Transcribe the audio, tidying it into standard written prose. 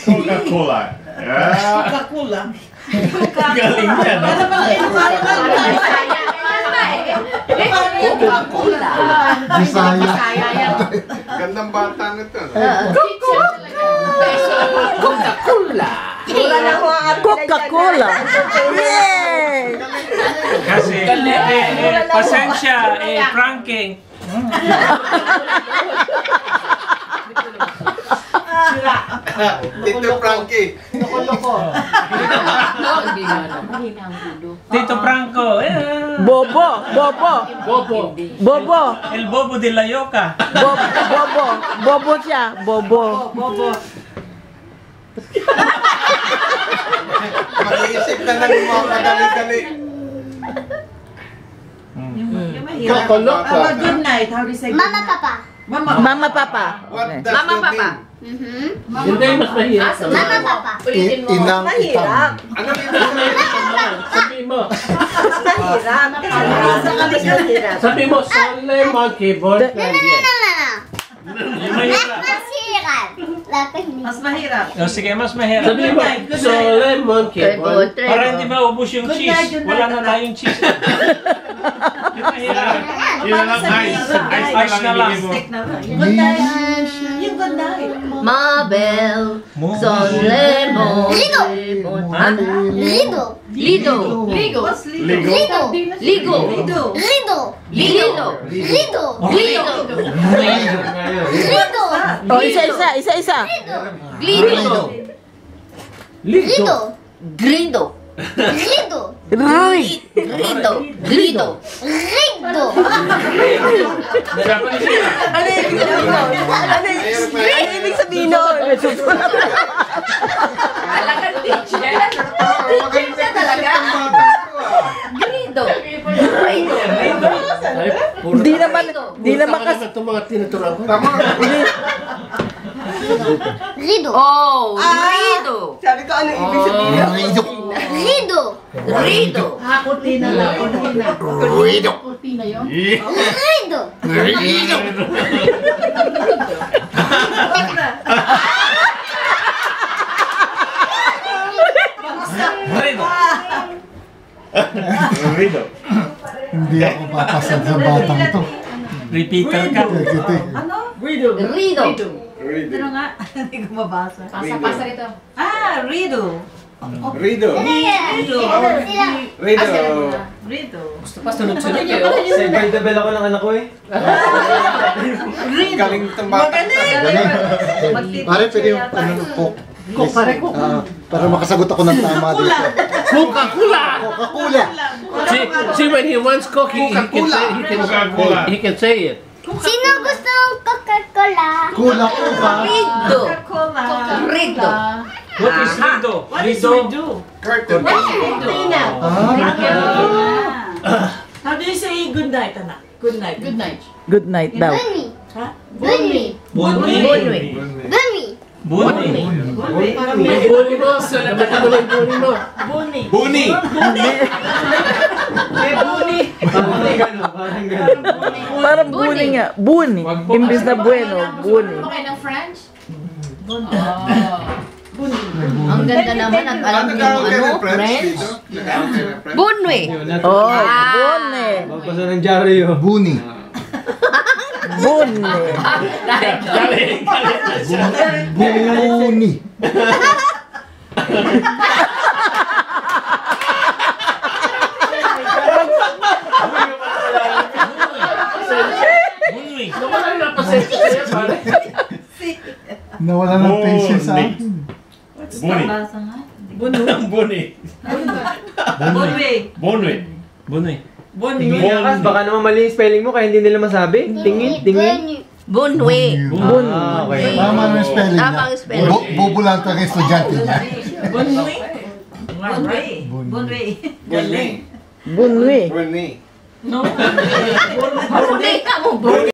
Coca-Cola. Coca-Cola. Coca-Cola. Galing yan. Coca-Cola. Bisaya. Gandang bata nito. Coca-Cola. Coca-Cola. Yay! Kasi, pasensya, pranking. Tito Frankie. Tito Franco. Bobo. El Bobo de la Yoka. Bobo siya. Bobo. Mag-iisip na ng mga madali-dali. Kakalok ka. Good night. How do you say good Mama, night? Papa. Mama, Papa. What does Mama, you Papa. mean? Hindi, mas mahirap. Mama, Papa. Ulitin mo. Inang Mahirap. Ano ibig sabihin? Sabi mo. Mahirap. Mahirap. Sabi mo, Sole Monkey Born Plandier. Mas mahirap. O sige, mas mahirap. Sabi mo, Sole Monkey Born. Para hindi maubos yung Good cheese. night, good Wala night. na tayong cheese. Yung mahirap. Yun na lang, ice. Ice na lang ibigay mo. Steak na lang. Good night. Yung good night. Mabel, Sole Monkey Born. Lido. Lido. What's Lido? Lido. Ligo. Lido. Lido. Lido. Lido. Lido. Lido. Oh, isa. Lido. Lido. Grido. Lido. Roy. Grido. Grido. Lido. Japanese yun. Ano ibig sabihin nun? Talagang teacher. Teacher talaga. Grido. Grido. Di naman kasi. Itong mga tinuturuan ko. Lido. Oh, Grido. Sabi ko ano ibig sabihin? Lido. Grido. Kurtina lang. Kurtina. Lido. Rido. Rido. Hindi ako papasad sa batang to. Repeater ka. Ano? Rido. Rido. Ano nga? Hindi ko mabasa. Pasa rito. Rido. Rido. Rido. Rido. Pa sunod-sunod kayo. Say by the bell ako ng anak ko eh. Rido. Galing itong bata. Galing. Pare, pwede yung ano po. Para makasagot ako ng tama dito. Coca-Cola. Coca-Cola. See, when he wants Coke, he can say it. Sino gusto ng Coca-Cola? Cola ko ba? Rido. Coca-Cola. Rido. What is Rido? What is Rido. Rido? Curtain. Kurtina. Ah, How do you say good night, anak? Good night. Good night. Good night daw. Bunny. Ha? Bunny. Bunny. Bunny. Bunny. May bully mo. Dapat ano may bully mo. Bunny. Buni. May bunny. Parang gano'n. Parang bunny nga. Bunny. Imbis na bueno. Bunny. Okay ng French? Bunny. Ang ganda naman at alam niyo ano, French? Bunwe. Oh, bunny. Pagpasa ng Jari yun. Buni. Bunny. Buni. Bunny. Nawala na pasensya sa'yo, pare. Nawala ng patience sa akin. Bunny. Bunny. Bunny. Bunny. Bunny. Bunny. Bunny. Yakas, baka naman mali yung spelling mo kaya hindi nila masabi. Tingin. Bunwe. Ah, okay. Tama na yung spelling niya. Tama ang spelling. Bobo lang talaga yung estudyante niya. Bunny. Bunny. Bunny. Buni. Bunny. Buni. No. Bunwe ka mo, Bunwe.